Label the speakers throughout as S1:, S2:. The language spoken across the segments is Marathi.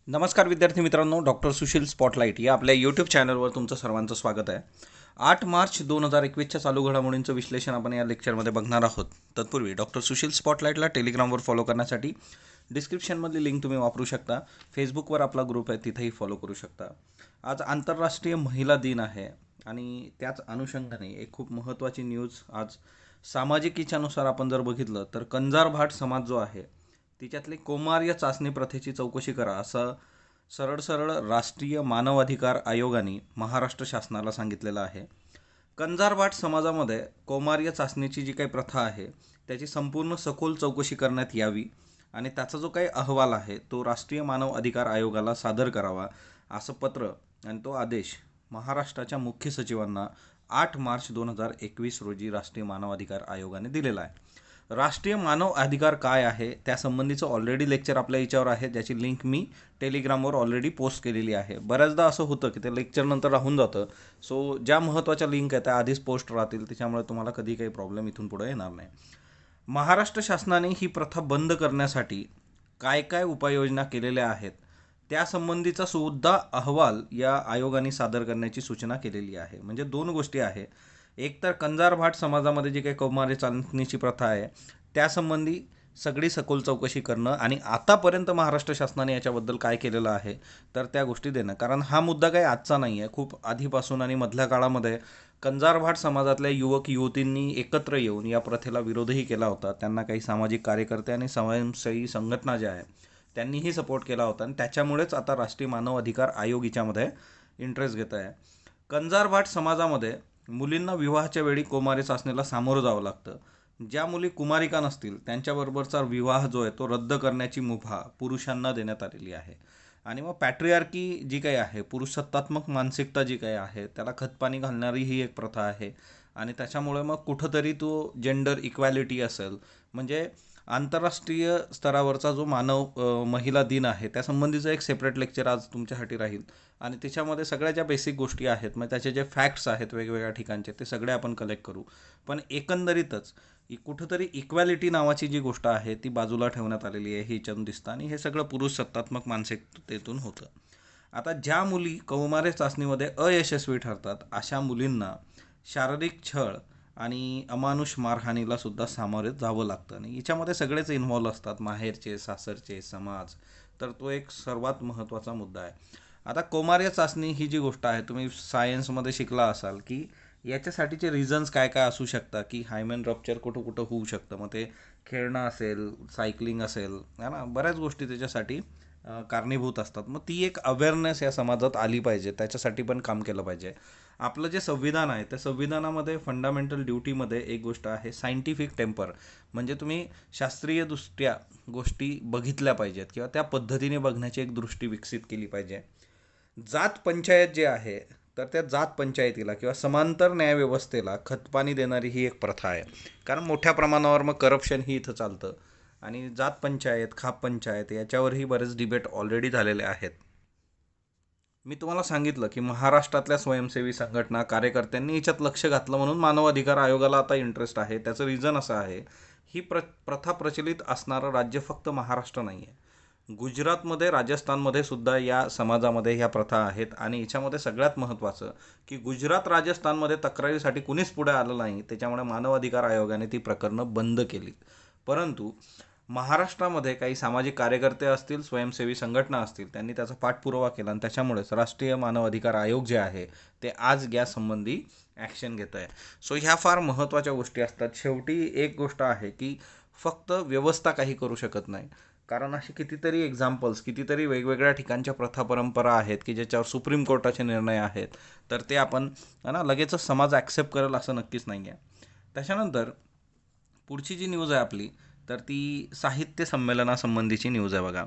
S1: नमस्कार विद्यार्थी मित्रांनो, डॉक्टर सुशील स्पॉटलाईट या आपल्या यूट्यूब चॅनलवर तुमचं सर्वांचं स्वागत आहे. 8 मार्च 2021च्या चालू घडामोडींचं विश्लेषण आपण या लेक्चरमध्ये बघणार आहोत. तत्पूर्वी डॉक्टर सुशील स्पॉटलाईटला टेलिग्रामवर फॉलो करण्यासाठी डिस्क्रिप्शनमधली लिंक तुम्ही वापरू शकता. फेसबुकवर आपला ग्रुप आहे, तिथेही फॉलो करू शकता. आज आंतरराष्ट्रीय महिला दिन आहे आणि त्याच अनुषंगाने एक खूप महत्त्वाची न्यूज आज सामाजिकीच्यानुसार आपण जर बघितलं तर कंजार भाट समाज जो आहे तिच्यातली कौमार्य चाचणी प्रथेची चौकशी करा असं सरळ सरळ राष्ट्रीय मानवाधिकार आयोगाने महाराष्ट्र शासनाला सांगितलेलं आहे. कंजारभाट समाजामध्ये कौमार्य चाचणीची जी काही प्रथा आहे त्याची संपूर्ण सखोल चौकशी करण्यात यावी आणि त्याचा जो काही अहवाल आहे तो राष्ट्रीय मानव अधिकार आयोगाला सादर करावा असं पत्र आणि तो आदेश महाराष्ट्राच्या मुख्य सचिवांना 8 मार्च 2021 रोजी राष्ट्रीय मानव अधिकार आयोगाने दिलेला आहे. राष्ट्रीय मानव अधिकार काय आहे त्यासंबंधीचं ऑलरेडी लेक्चर आपल्या याच्यावर आहे, ज्याची लिंक मी टेलिग्रामवर ऑलरेडी पोस्ट केलेली आहे. बऱ्याचदा असं होतं की ते लेक्चर नंतर राहून जातं. सो ज्या महत्त्वाच्या लिंक आहेत त्या आधीच पोस्ट राहतील, त्याच्यामुळे तुम्हाला कधी काही प्रॉब्लेम इथून पुढे येणार नाही. महाराष्ट्र शासनाने ही प्रथा बंद करण्यासाठी काय काय उपाययोजना केलेल्या आहेत त्यासंबंधीचा सुद्धा अहवाल या आयोगाने सादर करण्याची सूचना केलेली आहे. म्हणजे दोन गोष्टी आहे. एक तर कंजार भाट समाजामध्ये जी काही कौमार्य चाचणीची प्रथा आहे त्यासंबंधी सगळी सखोल चौकशी करणं आणि आतापर्यंत महाराष्ट्र शासनाने याच्याबद्दल काय केलेलं आहे तर त्या गोष्टी देणं. कारण हा मुद्दा काही आजचा नाही आहे, खूप आधीपासून आणि मधल्या काळामध्ये कंजार भाट समाजातल्या युवक युवतींनी एकत्र येऊन या प्रथेला विरोधही केला होता. त्यांना काही सामाजिक कार्यकर्ते आणि स्वयंसेवी संघटना ज्या आहे त्यांनीही सपोर्ट केला होता आणि त्याच्यामुळेच आता राष्ट्रीय मानव अधिकार आयोग याच्यामध्ये इंटरेस्ट घेत आहे. कंजार भाट समाजामध्ये मुलींना विवाहाच्या वेळी कौमार्य चाचणीला सामोरं जावं लागतं. ज्या मुली कुमारिका नसतील त्यांच्याबरोबरचा विवाह जो आहे तो रद्द करण्याची मुभा पुरुषांना देण्यात आलेली आहे. आणि मग पॅट्रियार्की जी काही आहे, पुरुषसत्तात्मक मानसिकता जी काही आहे त्याला खतपाणी घालणारी ही एक प्रथा आहे. आणि त्याच्यामुळे मग कुठंतरी तो जेंडर इक्वॅलिटी असेल, म्हणजे आंतरराष्ट्रीय स्तरावरचा जो महिला दिन आहे त्यासंबंधीचं एक सेपरेट लेक्चर आज तुमच्यासाठी राहील. आणि त्याच्यामध्ये सगळ्या ज्या बेसिक गोष्टी आहेत, मग त्याचे जे फॅक्ट्स आहेत वेगवेगळ्या ठिकाणचे ते सगळे आपण कलेक्ट करू. पण एकंदरीतच कुठंतरी इक्वॅलिटी नावाची जी गोष्ट आहे ती बाजूला ठेवण्यात आलेली आहे, हे याच्यातून दिसतं आणि हे सगळं पुरुष सत्तात्मक मानसिकतेतून होतं. आता ज्या मुली कौमार्य चाचणीमध्ये अयशस्वी ठरतात अशा मुलींना शारीरिक छळ आणि अमानुष मारहाणीला सुद्धा सामोरे जावं लागतं आणि याच्यामध्ये सगळेच इन्व्हॉल्व असतात, माहेरचे, सासरचे, समाज. तर तो एक सर्वात महत्त्वाचा मुद्दा आहे. आता कौमार्य चाचणी ही जी गोष्ट आहे तुम्ही सायन्समध्ये शिकला असाल की याच्यासाठीचे रिझन्स काय काय असू शकतात, की हायमेन रप्चर कुठं कुठं होऊ शकतं. मग ते खेळणं असेल, सायकलिंग असेल, है ना, बऱ्याच गोष्टी त्याच्यासाठी कारणीभूत असतात. मग ती एक अवेअरनेस या समाजात आली पाहिजे, त्याच्यासाठी पण काम केलं पाहिजे. आपलं जे संविधान आहे त्या संविधानामध्ये फंडामेंटल ड्युटीमध्ये एक गोष्ट आहे सायंटिफिक टेम्पर. म्हणजे तुम्ही शास्त्रीयदृष्ट्या गोष्टी बघितल्या पाहिजेत किंवा त्या पद्धतीने बघण्याची एक दृष्टी विकसित केली पाहिजे. जात पंचायत जे आहे तर त्या जात पंचायतीला किंवा समांतर न्यायव्यवस्थेला खतपाणी देणारी ही एक प्रथा आहे. कारण मोठ्या प्रमाणावर मग करप्शन ही इथं चालतं आणि जात पंचायत, खाप पंचायत याच्यावरही बरेच डिबेट ऑलरेडी झालेले आहेत. मी तुम्हाला सांगितलं की महाराष्ट्रातल्या स्वयंसेवी संघटना कार्यकर्त्यांनी याच्यात लक्ष घातलं म्हणून मानव अधिकार आयोगाला आता इंटरेस्ट आहे. त्याचं रिझन असं आहे, ही प्रथा प्रचलित असणारं राज्य फक्त महाराष्ट्र नाही आहे. गुजरातमध्ये, राजस्थानमध्ये सुद्धा या समाजामध्ये ह्या प्रथा आहेत. आणि याच्यामध्ये सगळ्यात महत्त्वाचं की गुजरात राजस्थानमध्ये तक्रारीसाठी कुणीच पुढे आलं नाही, त्याच्यामुळे मानव अधिकार आयोगाने ती प्रकरणं बंद केली. परंतु महाराष्ट्रामध्ये काही सामाजिक कार्यकर्ते असतील, स्वयंसेवी संघटना असतील, त्यांनी त्याचा पाठपुरावा केला आणि त्याच्यामुळेच राष्ट्रीय मानव अधिकार आयोग जे आहे ते आज गॅससंबंधी ॲक्शन घेत आहे. सो ह्या फार महत्त्वाच्या गोष्टी असतात. शेवटी एक गोष्ट आहे की फक्त व्यवस्था काही करू शकत नाही. कारण असे कितीतरी एक्झाम्पल्स, कितीतरी वेगवेगळ्या ठिकाणच्या प्रथा परंपरा आहेत की ज्याच्यावर सुप्रीम कोर्टाचे निर्णय आहेत. तर ते आपण ना लगेचच समाज ॲक्सेप्ट करेल असं नक्कीच नाही आहे. त्याच्यानंतर पुढची जी न्यूज आहे आपली तर ती साहित्य संमेलनासंबंधीची न्यूज आहे बघा.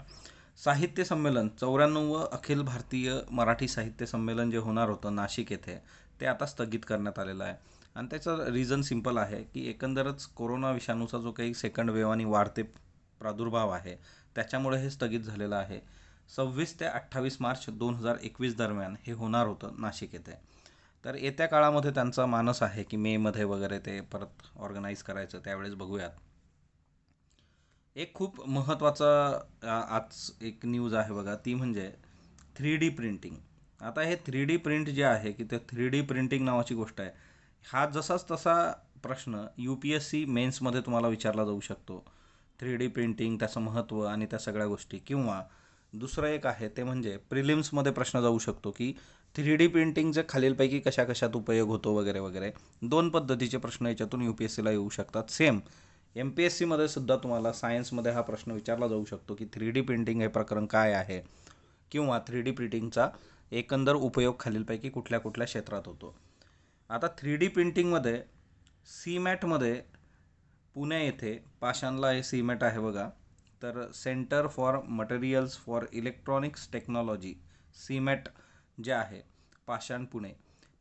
S1: साहित्य संमेलन 94 अखिल भारतीय मराठी साहित्य संमेलन जे होणार होतं नाशिक येथे, ते आता स्थगित करण्यात आलेलं आहे. आणि त्याचं रिझन सिम्पल आहे की एकंदरच कोरोना विषाणूचा जो काही सेकंड वेव्ह आणि वाढते प्रादुर्भाव आहे त्याच्यामुळे हे स्थगित झालेलं आहे. 26 ते 28 मार्च 2021 दरम्यान हे होणार होतं नाशिक येथे. तर येत्या काळामध्ये त्यांचा मानस आहे की मेमध्ये वगैरे ते परत ऑर्गनाईज करायचं, त्यावेळेस बघूयात. एक खूप महत्त्वाचा आज एक न्यूज आहे बघा, ती म्हणजे 3D प्रिंटिंग. आता हे 3D प्रिंट जे आहे की ते 3D प्रिंटिंग नावाची गोष्ट आहे. हा जसाच तसा प्रश्न UPSC मेन्समध्ये तुम्हाला विचारला जाऊ शकतो. 3D प्रिंटिंग, त्याचं महत्त्व आणि त्या सगळ्या गोष्टी. किंवा दुसरं एक आहे ते म्हणजे प्रिलिम्समध्ये प्रश्न जाऊ शकतो की 3D प्रिंटिंगचे खालीलपैकी कशा कशात उपयोग होतो वगैरे वगैरे. दोन पद्धतीचे प्रश्न याच्यातून UPSCला येऊ शकतात. सेम MPSCमध्ये सुद्धा तुम्हाला सायन्समध्ये हा प्रश्न विचारला जाऊ शकतो की 3D प्रिंटिंग हे प्रकरण काय आहे, किंवा 3D प्रिंटिंगचा एकंदर उपयोग खालीलपैकी कुठल्या कुठल्या क्षेत्रात होतो. आता 3D प्रिंटिंगमध्ये CMATमध्ये पुणे येथे पाषाणला हे CMAT आहे बघा. तर centre for materials for electronics technology, CMAT जे आहे पाषाण पुणे,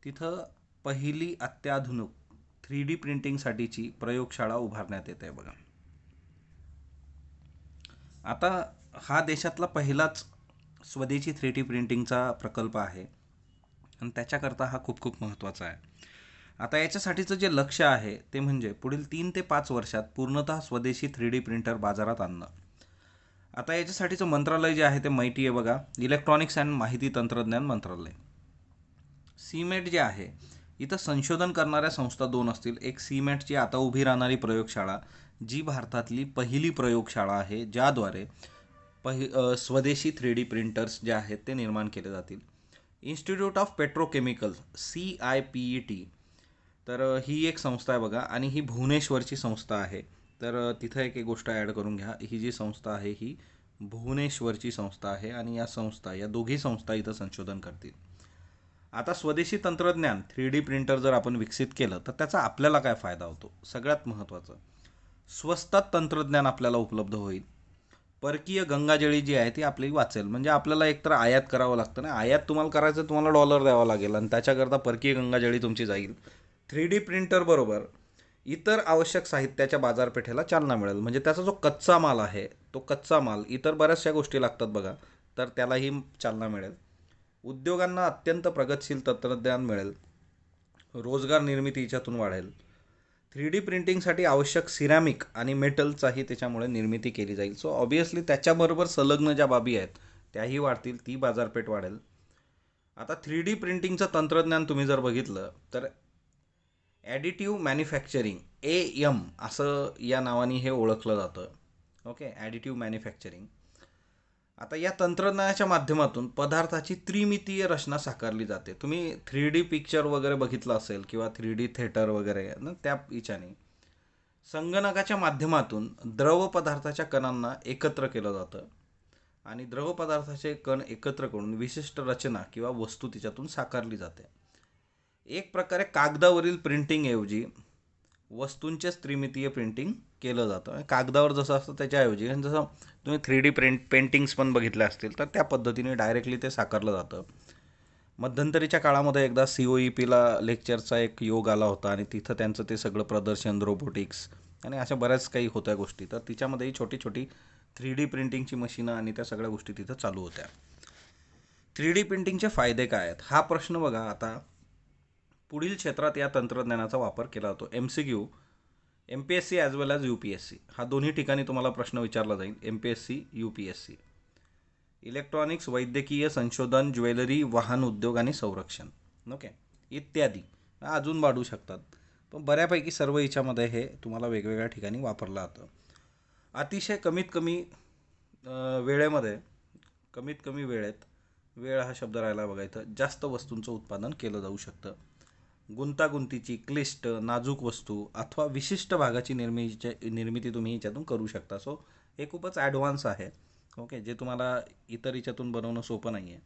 S1: तिथं पहिली अत्याधुनिक 3D प्रिंटिंगसाठीची प्रयोगशाळा उभारण्यात येते बघा. आता हा देशातला पहिलाच स्वदेशी 3D प्रिंटिंगचा प्रकल्प आहे आणि त्याच्याकरता हा खूप खूप महत्त्वाचा आहे. आता याच्यासाठीचं जे लक्ष्य आहे ते म्हणजे पुढील 3 ते 5 वर्षात पूर्णतः स्वदेशी 3D प्रिंटर बाजारात आणणं. आता याच्यासाठीचं मंत्रालय जे आहे ते माहिती आहे बघा, इलेक्ट्रॉनिक्स अँड माहिती तंत्रज्ञान मंत्रालय. CMAT जे आहे, इथं संशोधन करणाऱ्या संस्था दोन असतील. एक CMATची आता उभी राहणारी प्रयोगशाळा, जी भारतातली पहिली प्रयोगशाळा आहे ज्याद्वारे स्वदेशी 3D प्रिंटर्स जे आहेत ते निर्माण केले जातील. इन्स्टिट्यूट ऑफ पेट्रोकेमिकल, CIPET, तर ही एक संस्था आहे बघा आणि ही भुवनेश्वरची संस्था आहे. तर तिथं एक एक गोष्ट ॲड करून घ्या, ही जी संस्था आहे ही भुवनेश्वरची संस्था आहे आणि या दोघी संस्था इथं संशोधन करतील. आता स्वदेशी तंत्रज्ञान 3D प्रिंटर जर आपण विकसित केलं तर त्याचा आपल्याला काय फायदा होतो? सगळ्यात महत्त्वाचं, स्वस्तात तंत्रज्ञान आपल्याला उपलब्ध होईल. परकीय गंगाजळी जी आहे ती आपली वाचेल. म्हणजे आपल्याला एकतर आयात करावं लागतं ना, आयात तुम्हाला करायचं तुम्हाला डॉलर द्यावा लागेल आणि त्याच्याकरता परकीय गंगाजळी तुमची जाईल. 3D प्रिंटर बरोबर इतर आवश्यक साहित्याच्या बाजारपेठेला चालना मिळेल. म्हणजे त्याचा जो कच्चा माल आहे, तो कच्चा माल, इतर बऱ्याचशा गोष्टी लागतात बघा, तर त्यालाही चालना मिळेल. उद्योगांना अत्यंत प्रगतशील तंत्रज्ञान मिळेल. रोजगार निर्मिती याच्यातून वाढेल. 3D प्रिंटिंगसाठी आवश्यक सिरॅमिक आणि मेटलचाही त्याच्यामुळे निर्मिती केली जाईल. सो ऑब्वियसली त्याच्याबरोबर संलग्न ज्या बाबी आहेत त्याही वाढतील, ती बाजारपेठ वाढेल. आता 3D प्रिंटिंगचं तंत्रज्ञान तुम्ही जर बघितलं तर ॲडिटिव्ह मॅन्युफॅक्चरिंग, AM असं या नावाने हे ओळखलं जातं. Okay, additive manufacturing. आता या तंत्रज्ञानाच्या माध्यमातून पदार्थाची त्रिमितीय रचना साकारली जाते. तुम्ही 3D पिक्चर वगैरे बघितलं असेल किंवा 3D थिएटर वगैरे ना, त्या हिच्याने संगणकाच्या माध्यमातून द्रव पदार्थाच्या कणांना एकत्र केलं जातं आणि द्रव पदार्थाचे कण एकत्र करून विशिष्ट रचना किंवा वस्तू तिच्यातून साकारली जाते. एक प्रकारे कागदावरील प्रिंटिंगऐवजी वस्तूंचेच त्रिमितीय प्रिंटिंग केलं जातं. कागदावर जसं असतं त्याच्याऐवजी, आणि जसं तुम्ही 3D पेंटिंग्स पण बघितल्या असतील तर त्या पद्धतीने डायरेक्टली ते साकारलं जातं. मध्यंतरीच्या काळामध्ये एकदा COEPला लेक्चरचा एक योग आला होता आणि तिथं त्यांचं ते सगळं प्रदर्शन, रोबोटिक्स आणि अशा बऱ्याच काही होत्या गोष्टी. तर तिच्यामध्येही छोटी छोटी 3D प्रिंटिंगची मशीनं आणि त्या सगळ्या गोष्टी तिथं चालू होत्या. 3D प्रिंटिंगचे फायदे काय आहेत हा प्रश्न बघा. आता पुढील क्षेत्रात या तंत्रज्ञानाचा वापर केला जातो. MCQ, MPSC ॲज वेल ॲज UPSC, हा दोन्ही ठिकाणी तुम्हाला प्रश्न विचारला जाईल. MPSC, UPSC. इलेक्ट्रॉनिक्स, वैद्यकीय, संशोधन, ज्वेलरी, वाहन उद्योग आणि संरक्षण, ओके, इत्यादी अजून वाढू शकतात. पण बऱ्यापैकी सर्व याच्यामध्ये हे तुम्हाला वेगवेगळ्या ठिकाणी वापरलं जातं. अतिशय कमीत कमी वेळेमध्ये, कमीत कमी वेळेत, वेळ हा शब्द राहिला बघा इथं, जास्त वस्तूंचं उत्पादन केलं जाऊ शकतं. गुंतागुंतीची, क्लिष्ट, नाजूक वस्तू अथवा विशिष्ट भागाची निर्मिती तुम्ही याच्यातून करू शकता. सो हे खूपच ॲडव्हान्स आहे. ओके, जे तुम्हाला इतर याच्यातून बनवणं सोपं नाही आहे.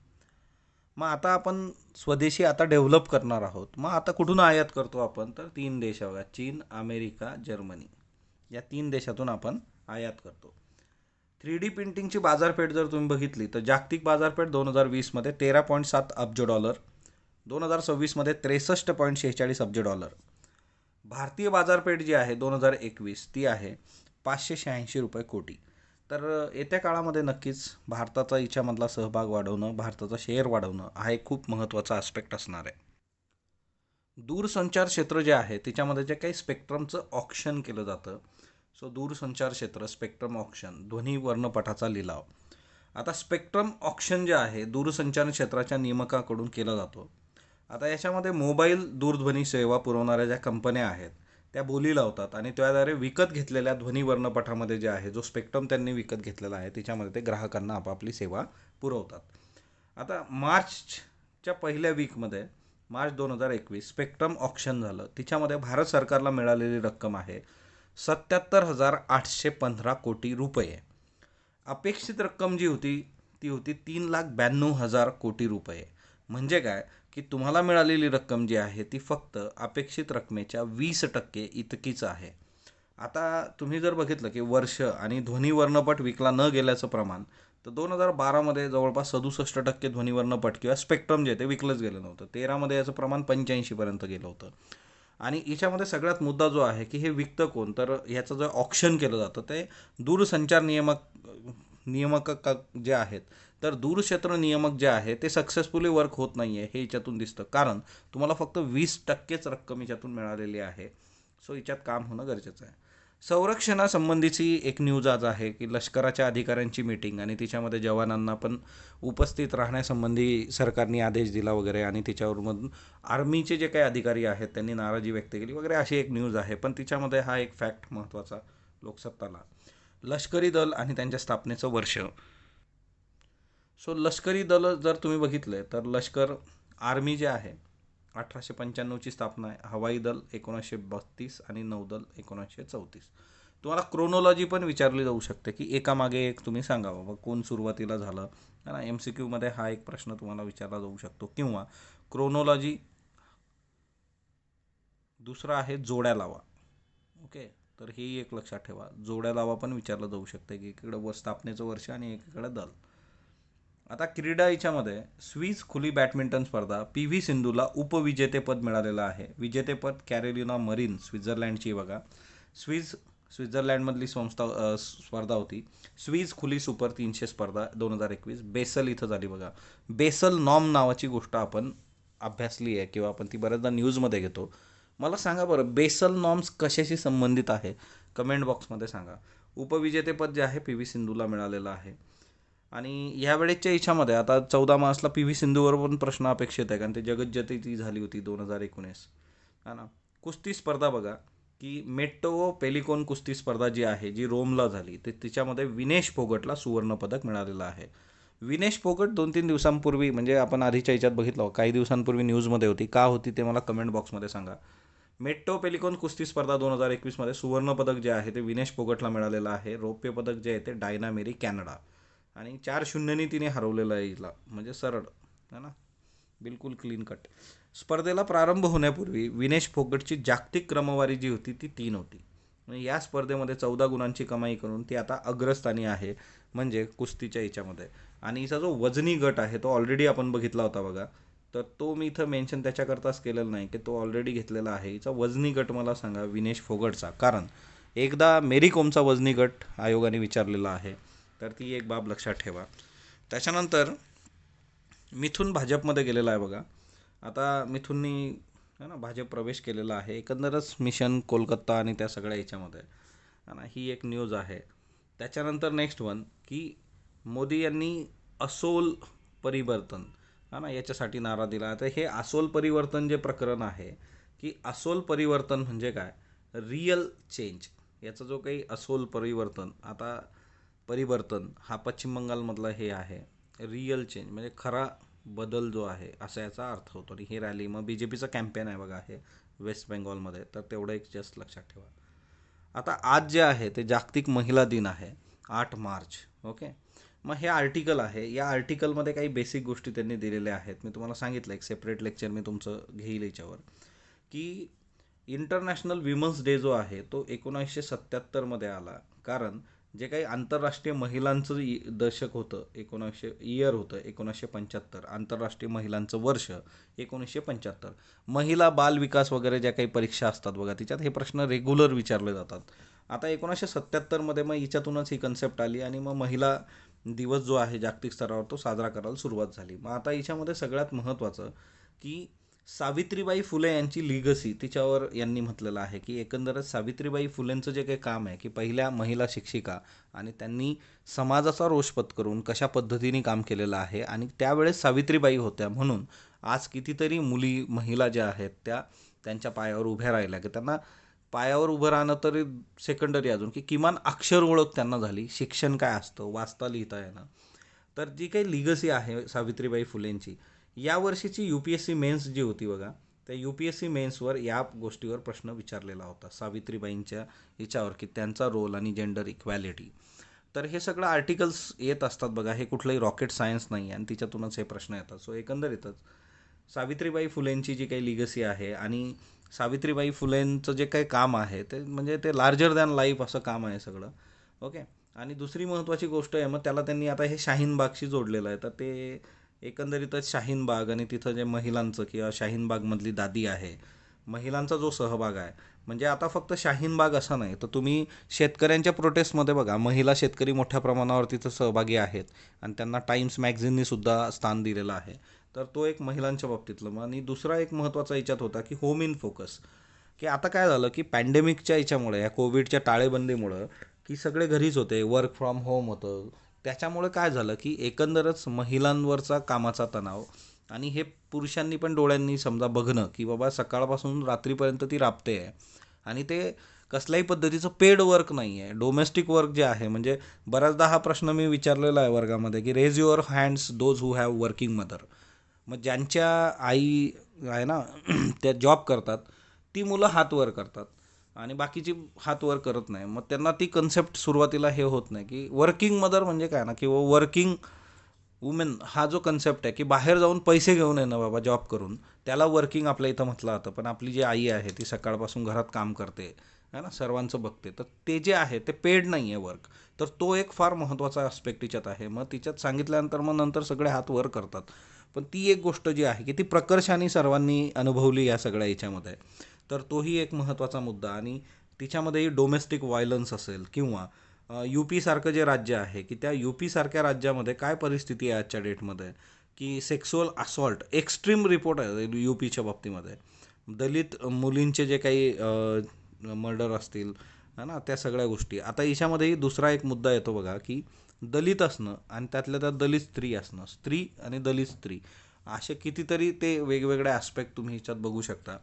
S1: मग आता आपण स्वदेशी आता डेव्हलप करणार आहोत. मग आता कुठून आयात करतो आपण? तर 3 देश बघा, चीन, अमेरिका, जर्मनी, या 3 देशातून आपण आयात करतो. 3D प्रिंटिंगची बाजारपेठ जर तुम्ही बघितली तर जागतिक बाजारपेठ 2020मध्ये $13.7 अब्ज, 2026मध्ये $63.46 अब्ज. भारतीय बाजारपेठ जी आहे 2021 ती आहे ₹586 कोटी. तर येत्या काळामध्ये नक्कीच भारताचा याच्यामधला सहभाग वाढवणं, भारताचा शेअर वाढवणं हा एक खूप महत्त्वाचा आस्पेक्ट असणार आहे. दूरसंचार क्षेत्र जे आहे त्याच्यामध्ये जे काही स्पेक्ट्रमचं ऑक्शन केलं जातं, सो दूरसंचार क्षेत्र स्पेक्ट्रम ऑक्शन, ध्वनी वर्णपटाचा लिलाव. आता स्पेक्ट्रम ऑक्शन जे आहे दूरसंचार क्षेत्राच्या नियामकाकडून केला जातो. आता याच्यामध्ये मोबाईल दूरध्वनी सेवा पुरवणाऱ्या ज्या कंपन्या आहेत त्या बोली लावतात आणि त्याद्वारे विकत घेतलेल्या ध्वनी वर्णपटामध्ये जे आहे जो स्पेक्ट्रम त्यांनी विकत घेतलेला आहे त्याच्यामध्ये ते ग्राहकांना आपापली सेवा पुरवतात. आता मार्चच्या पहिल्या वीकमध्ये मार्च 2021 स्पेक्ट्रम ऑक्शन झालं. तिच्यामध्ये भारत सरकारला मिळालेली रक्कम आहे 77,815 कोटी रुपये. अपेक्षित रक्कम जी होती ती होती 3,92,000 कोटी रुपये. म्हणजे काय की तुम्हाला मिळालेली रक्कम जी आहे ती फक्त अपेक्षित रकमेच्या 20% इतकीच आहे. आता तुम्ही जर बघितलं की वर्ष आणि ध्वनी वर्णपट विकला न गेल्याचं प्रमाण, तर 2012मध्ये जवळपास 67% ध्वनी वर्णपट किंवा स्पेक्ट्रम जे ते विकलंच गेलं नव्हतं. 13मध्ये याचं प्रमाण 85पर्यंत गेलं होतं. आणि याच्यामध्ये सगळ्यात मुद्दा जो आहे की हे विकतं कोण, तर ह्याचं जे ऑक्शन केलं जातं ते दूरसंचार नियामक जे आहेत, तर दूरक्षेत्र नियामक जे आहे ते सक्सेसफुली वर्क होत नाही आहे हे याच्यातून दिसतं. कारण तुम्हाला फक्त 20%च रक्कम याच्यातून मिळालेली आहे. सो याच्यात काम होणं गरजेचं आहे. संरक्षणासंबंधीची एक न्यूज आज आहे की लष्कराच्या अधिकाऱ्यांची मीटिंग आणि तिच्यामध्ये जवानांना पण उपस्थित राहण्यासंबंधी सरकारने आदेश दिला वगैरे, आणि तिच्यावरून आर्मीचे जे काही अधिकारी आहेत त्यांनी नाराजी व्यक्त केली वगैरे, अशी एक न्यूज आहे. पण तिच्यामध्ये हा एक फॅक्ट महत्त्वाचा लोकसत्ताला, लष्करी दल आणि त्यांच्या स्थापनेचं वर्ष. सो लष्करी दल जर तुम्ही बघितले तर लष्कर आर्मी जे आहे 1895ची स्थापना आहे, हवाई दल 1932 आणि नौदल 1934. तुम्हाला क्रोनॉलॉजी पण विचारली जाऊ शकते की एकामागे एक तुम्ही सांगा बाबा कोण सुरुवातीला झालं है ना. MCQमध्ये हा एक प्रश्न तुम्हाला विचारला जाऊ शकतो. किंवा क्रोनॉलॉजी. दुसरा आहे जोड्या लावा. ओके, तर ही एक लक्षात ठेवा, जोड्या लावा पण विचारलं जाऊ शकते की एकीकडे स्थापनेचं वर्ष आणि एकीकडे दल. आता क्रीडा याच्यामध्ये स्विस खुली बॅडमिंटन स्पर्धा PV सिंधूला उपविजेतेपद मिळालेलं आहे. विजेतेपद कॅरोलिना मरीन स्वित्झर्लंडची. बघा, स्वित्झर्लंडमधली स्पर्धा होती. स्विस खुली सुपर 300 स्पर्धा 2021 बेसल इथं झाली. बघा, बेसल नॉर्म नावाची गोष्ट आपण अभ्यासली आहे किंवा आपण ती बऱ्याचदा न्यूजमध्ये घेतो. मला सांगा बरं, बेसल नॉर्म्स कशाशी संबंधित आहे? कमेंट बॉक्समध्ये सांगा. उपविजेतेपद जे आहे PV सिंधूला मिळालेलं आहे. आणि ह्यावेळेच्या याच्यामध्ये आता 14 मार्चला PV सिंधूवर पण प्रश्न अपेक्षित आहे, कारण ते जगज्जेते ती झाली होती 2019 है ना. कुस्ती स्पर्धा बघा की मेट्रो पेलिकॉन कुस्ती स्पर्धा जी आहे जी रोमला झाली, ते तिच्यामध्ये विनेश फोगटला सुवर्णपदक मिळालेलं आहे. विनेश फोगट 2-3 दिवसांपूर्वी, म्हणजे आपण आधीच्या याच्यात बघितलं काही दिवसांपूर्वी न्यूजमध्ये होती. का होती ते मला कमेंट बॉक्समध्ये सांगा. मेट्रो पेलिकॉन कुस्ती स्पर्धा 2021मध्ये सुवर्णपदक जे आहे ते विनेश फोगटला मिळालेलं आहे. रौप्य पदक जे आहे ते डायना मेरी कॅनडा, आणि 4-0 तिने हरवलेलं आहे हिला, म्हणजे सरळ है ना, बिलकुल क्लीन कट. स्पर्धेला प्रारंभ होण्यापूर्वी विनेश फोगटची जागतिक क्रमवारी जी होती ती 3 होती. म्हणजे या स्पर्धेमध्ये 14 गुणांची कमाई करून ती आता अग्रस्थानी आहे, म्हणजे कुस्तीच्या याच्यामध्ये. आणि हिचा जो वजनी गट आहे तो ऑलरेडी आपण बघितला होता बघा, तर तो मी इथं मेन्शन त्याच्याकरताच केलेला नाही की तो ऑलरेडी घेतलेला आहे. हिचा वजनी गट मला सांगा विनेश फोगटचा, कारण एकदा मेरी कोमचा वजनी गट आयोगाने विचारलेला आहे, तर ती एक बाब लक्षात ठेवा. त्याच्यानंतर मिथुन भाजपमध्ये गेलेला आहे. बघा, आता मिथुननी है ना भाजप प्रवेश केलेला आहे. एकंदरच मिशन कोलकाता आणि त्या सगळ्या याच्यामध्ये है ना, ही एक न्यूज आहे. त्याच्यानंतर नेक्स्ट वन की मोदी यांनी असोल परिवर्तन है ना याच्यासाठी नारा दिला. तर हे असोल परिवर्तन जे प्रकरण आहे की असोल परिवर्तन म्हणजे काय, रिअल चेंज. याचा जो काही असोल परिवर्तन, आता परिवर्तन हा पश्चिम बंगालमधला हे आहे, रिअल चेंज म्हणजे खरा बदल जो आहे असा याचा अर्थ होतो. आणि ही रॅली मग BJPचं कॅम्पेन आहे बघा हे वेस्ट बेंगॉलमध्ये, तर तेवढं एक जस्ट लक्षात ठेवा. आता आज जे आहे ते जागतिक महिला दिन आहे 8 मार्च. ओके, मग हे आर्टिकल आहे, या आर्टिकलमध्ये काही बेसिक गोष्टी त्यांनी दिलेल्या आहेत. मी तुम्हाला सांगितलं एक सेपरेट लेक्चर मी तुमचं घेईल याच्यावर, की इंटरनॅशनल विमन्स डे जो आहे तो 1977मध्ये आला. कारण जे काही आंतरराष्ट्रीय महिलांचं दशक होतं 1900 होतं 1975, आंतरराष्ट्रीय महिलांचं वर्ष 1975. महिला बाल विकास वगैरे ज्या काही परीक्षा असतात बघा तिच्यात हे प्रश्न रेग्युलर विचारले जातात. आता 1977मध्ये मग हिच्यातूनच ही कन्सेप्ट आली आणि मग महिला दिवस जो आहे जागतिक स्तरावर तो साजरा करायला सुरुवात झाली. मग आता याच्यामध्ये सगळ्यात महत्त्वाचं की सावित्रीबाई फुले यांची लिगसी तिच्यावर यांनी म्हटलेलं आहे की एकंदरच सावित्रीबाई फुलेंचं जे काही काम आहे की पहिल्या महिला शिक्षिका आणि त्यांनी समाजाचा रोष पत्करून कशा पद्धतीने काम केलेलं आहे आणि त्यावेळेस सावित्रीबाई होत्या म्हणून आज कितीतरी मुली महिला ज्या आहेत त्या त्यांच्या पायावर उभ्या राहिल्या की त्यांना पायावर उभं राहणं तरी सेकंडरी अजून की किमान अक्षर ओळख त्यांना झाली, शिक्षण काय असतं, वाचता लिहिता येणं. तर जी काही लिगसी आहे सावित्रीबाई फुलेंची, या वर्षीची U P S C mains जी होती बघा, त्या यू पी एस सी मेन्सवर या गोष्टीवर प्रश्न विचारलेला होता सावित्रीबाईंच्या याच्यावर की त्यांचा रोल आणि जेंडर इक्वॅलिटी. तर हे सगळं आर्टिकल्स येत असतात बघा, हे कुठलंही रॉकेट सायन्स नाही आणि तिच्यातूनच हे प्रश्न येतात. सो एकंदरीतच सावित्रीबाई फुलेंची जी काही लिगसी आहे आणि सावित्रीबाई फुलेंचं जे काही काम आहे ते म्हणजे ते लार्जर दॅन लाईफ असं काम आहे सगळं. ओके. आणि दुसरी महत्त्वाची गोष्ट आहे, मग त्याला त्यांनी आता हे शाहीन बागशी जोडलेलं आहे. तर ते एकंदरीतच शाहीन बाग आणि तिथं जे महिलांचं किंवा शाहीन बागमधली दादी आहे, महिलांचा जो सहभाग आहे, म्हणजे आता फक्त शाहीन बाग असं नाही, तर तुम्ही शेतकऱ्यांच्या प्रोटेस्टमध्ये बघा, महिला शेतकरी मोठ्या प्रमाणावर तिथं सहभागी आहेत आणि त्यांना टाइम्स मॅगझिननी सुद्धा स्थान दिलेलं आहे. तर तो एक महिलांच्या बाबतीतलं. आणि दुसरा एक महत्त्वाचा याच्यात होता की होम इन फोकस, की आता काय झालं की पॅन्डेमिकच्या याच्यामुळे या कोविडच्या टाळेबंदीमुळं की सगळे घरीच होते, वर्क फ्रॉम होम होतं. त्याच्यामुळे काय झालं की एकंदरच महिलांवरचा कामाचा तणाव आणि हे पुरुषांनी पण डोळ्यांनी समजा बघणं की बाबा सकाळपासून रात्रीपर्यंत ती राबते आहे आणि ते कसल्याही पद्धतीचं पेड वर्क नाही आहे, डोमेस्टिक वर्क जे आहे. म्हणजे बऱ्याचदा हा प्रश्न मी विचारलेला आहे वर्गामध्ये की raise your hands those who have working mother. मग ज्यांच्या आई आहे ना त्या जॉब करतात ती मुलं हात वर करतात आणि बाकीची हात वर करत नाही. मग त्यांना ती कन्सेप्ट सुरुवातीला हे होत नाही की वर्किंग मदर म्हणजे काय ना, किंवा वर्किंग वुमेन हा जो कन्सेप्ट आहे की बाहेर जाऊन पैसे घेऊन येणं बाबा जॉब करून, त्याला वर्किंग आपल्या इथं म्हटलं जातं. पण आपली जी आई आहे ती सकाळपासून घरात काम करते है ना, सर्वांचं बघते, तर ते जे आहे ते पेड नाही आहे वर्क. तर तो एक फार महत्त्वाचा आस्पेक्ट तिच्यात आहे. मग तिच्यात सांगितल्यानंतर मग नंतर सगळे हात वर करतात. पण ती एक गोष्ट जी आहे की ती प्रकर्षाने सर्वांनी अनुभवली या सगळ्या याच्यामध्ये. तर तोही एक महत्त्वाचा मुद्दा. आणि तिच्यामध्येही डोमेस्टिक व्हायलन्स असेल किंवा यू पी सारखं जे राज्य आहे की त्या यू पी सारख्या राज्यामध्ये काय परिस्थिती आहे आजच्या डेटमध्ये की सेक्सुअल असॉल्ट एक्स्ट्रीम रिपोर्ट आहे यू पीच्या बाबतीमध्ये. दलित मुलींचे जे काही मर्डर असतील है ना, त्या सगळ्या गोष्टी. आता याच्यामध्येही दुसरा एक मुद्दा येतो बघा की दलित असणं आणि त्यातल्या त्यात दलित स्त्री असणं, स्त्री आणि दलित स्त्री असे कितीतरी ते वेगवेगळे ॲस्पेक्ट तुम्ही ह्याच्यात बघू शकता.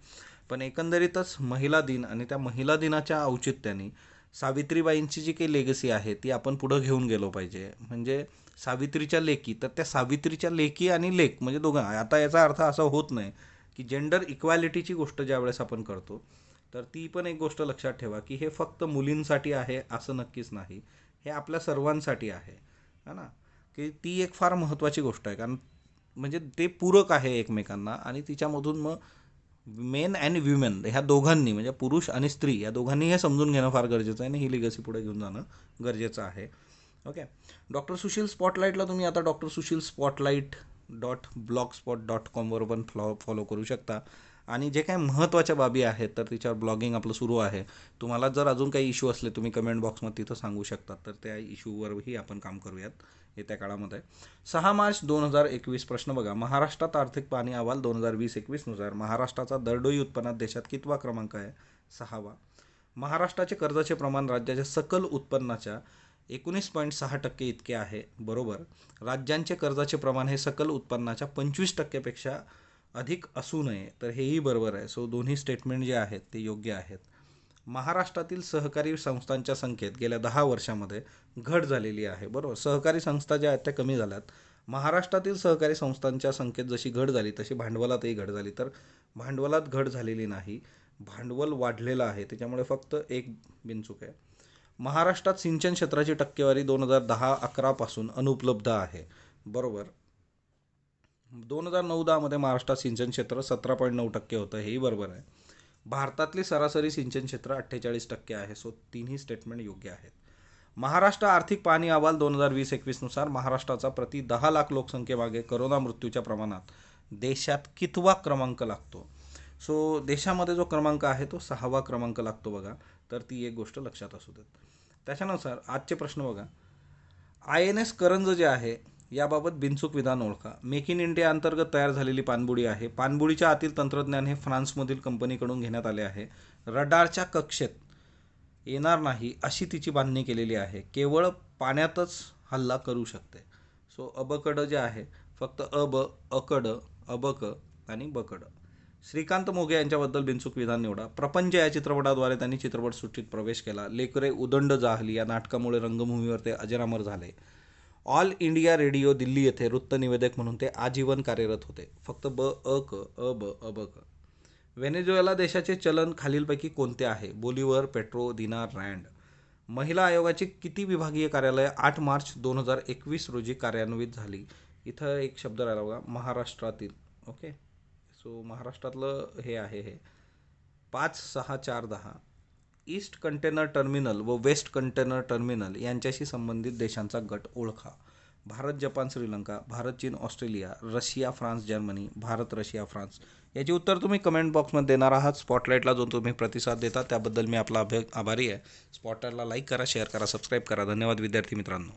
S1: पण एकंदरीतच महिला दिन आणि त्या महिला दिनाच्या औचित्याने सावित्रीबाईंची जी काही लेगसी आहे ती आपण पुढं घेऊन गेलो पाहिजे. म्हणजे सावित्रीच्या लेकी, तर त्या सावित्रीच्या लेकी आणि लेक म्हणजे दोघं. आता याचा अर्थ असा होत नाही की जेंडर इक्वॅलिटीची गोष्ट ज्यावेळेस आपण करतो तर ती पण एक गोष्ट लक्षात ठेवा की हे फक्त मुलींसाठी आहे असं नक्कीच नाही, हे आपल्या सर्वांसाठी आहे है ना. की ती एक फार महत्त्वाची गोष्ट आहे, कारण म्हणजे ते पूरक आहे एकमेकांना आणि तिच्यामधून मग मेन अँड विमेन ह्या दोघांनी म्हणजे पुरुष आणि स्त्री या दोघांनी हे समजून घेणं फार गरजेचं आहे आणि ही लिगसी पुढे घेऊन जाणं गरजेचं आहे. ओके. डॉक्टर सुशील स्पॉटलाईटला तुम्ही आता डॉक्टर सुशील स्पॉटलाईट .blogspot.com वर पण फॉलो करू शकता. आणि जे काही महत्त्वाच्या बाबी आहेत तर तिच्यावर ब्लॉगिंग आपलं सुरू आहे. तुम्हाला जर अजून काही इश्यू असले तुम्ही कमेंट बॉक्समध्ये तिथं सांगू शकतात, तर त्या इश्यूवरही आपण काम करूयात येत्या काळामध्ये. 6 मार्च 2021 प्रश्न बघा, महाराष्ट्रात आर्थिक पाहणी अहवाल 2020-21 नुसार महाराष्ट्राचा दरडोई उत्पन्नात देशात कितवा क्रमांक आहे? 6वा. महाराष्ट्राचे कर्जाचे प्रमाण राज्याच्या सकल उत्पन्नाच्या 19.6% इतके आहे. बरोबर. राज्यांचे कर्जाचे प्रमाण हे सकल उत्पन्नाच्या 25%पेक्षा अधिक असू नये, तर हेही बरोबर आहे. सो दोन्ही स्टेटमेंट जे आहेत ते योग्य आहेत. महाराष्ट्रातील सहकारी संस्थांच्या संख्येत गेल्या 10 वर्षामध्ये घट झालेली आहे. बरोबर. सहकारी संस्था ज्या आहेत त्या कमी झाल्यात. महाराष्ट्रातील सहकारी संस्थांच्या संख्येत जशी घट झाली तशी भांडवलातही घट झाली, तर भांडवलात घट झालेली नाही, भांडवल वाढलेलं आहे. त्याच्यामुळे फक्त एक बिनचूक आहे. महाराष्ट्रात सिंचन क्षेत्राची टक्केवारी 2010-11 पासून अनुपलब्ध आहे. बरोबर. 2009-10 मध्ये महाराष्ट्रात सिंचन क्षेत्र 17.9% होतं, हेही बरोबर आहे. भारतातली सरासरी सिंचन क्षेत्र 48% आहे. सो तिन्ही स्टेटमेंट योग्य आहेत. महाराष्ट्र आर्थिक पाहणी अहवाल 2020-21 नुसार महाराष्ट्राचा प्रति 10 लाख लोकसंख्येमागे करोना मृत्यूच्या प्रमाणात देशात कितवा क्रमांक लागतो? सो देशामध्ये जो क्रमांक आहे तो 6वा क्रमांक लागतो बघा. तर ती एक गोष्ट लक्षात असू देत. त्याच्यानुसार आजचे प्रश्न बघा, INS करंज जे आहे याबाबत बिनचूक विधान ओळखा. मेक इन इंडिया अंतर्गत तयार झालेली पाणबुडी आहे. पाणबुडीच्या आतील तंत्रज्ञान हे फ्रान्समधील कंपनीकडून घेण्यात आले आहे. रडारच्या कक्षेत येणार नाही अशी तिची बांधणी केलेली आहे. केवळ पाण्यातच हल्ला करू शकते. सो अबकड जे आहे फक्त अकड, अबक आणि बकड. श्रीकांत मोघे यांच्याबद्दल बिनचूक विधान निवडा. प्रपंच या चित्रपटाद्वारे त्यांनी चित्रपटसृष्टीत प्रवेश केला. लेकरे उदंड जाहली या नाटकामुळे रंगभूमीवर ते अजरामर झाले. ऑल इंडिया रेडिओ दिल्ली येथे वृत्तनिवेदक म्हणून ते आजीवन कार्यरत होते. फक्त अबक. व्हेनेझुएला देशाचे चलन खालीलपैकी कोणते आहे? बोलिव्हर, पेट्रो, दिनार, रँड. महिला आयोगाची किती विभागीय कार्यालय 8 मार्च 2021 रोजी कार्यान्वित झाली? इथं एक शब्द राहिला बघा, महाराष्ट्रातील. ओके, सो महाराष्ट्रातलं हे आहे हे 56410. ईस्ट कंटेनर टर्मिनल व वेस्ट कंटेनर टर्मिनल यांच्याशी संबंधित देशांचा गट ओळखा. भारत, जपान, श्रीलंका. भारत, चीन, Australia. Russia, France, Germany. Bharat, Russia, France. याची उत्तर तुम्ही कमेंट बॉक्समध्ये देणार आहात. स्पॉटलाईटला जो तुम्ही प्रतिसाद देता त्याबद्दल मी आपला आभारी आहे. स्पॉटलाईटला लाईक करा, शेअर करा, सबस्क्राईब करा. धन्यवाद विद्यार्थी मित्रांनो.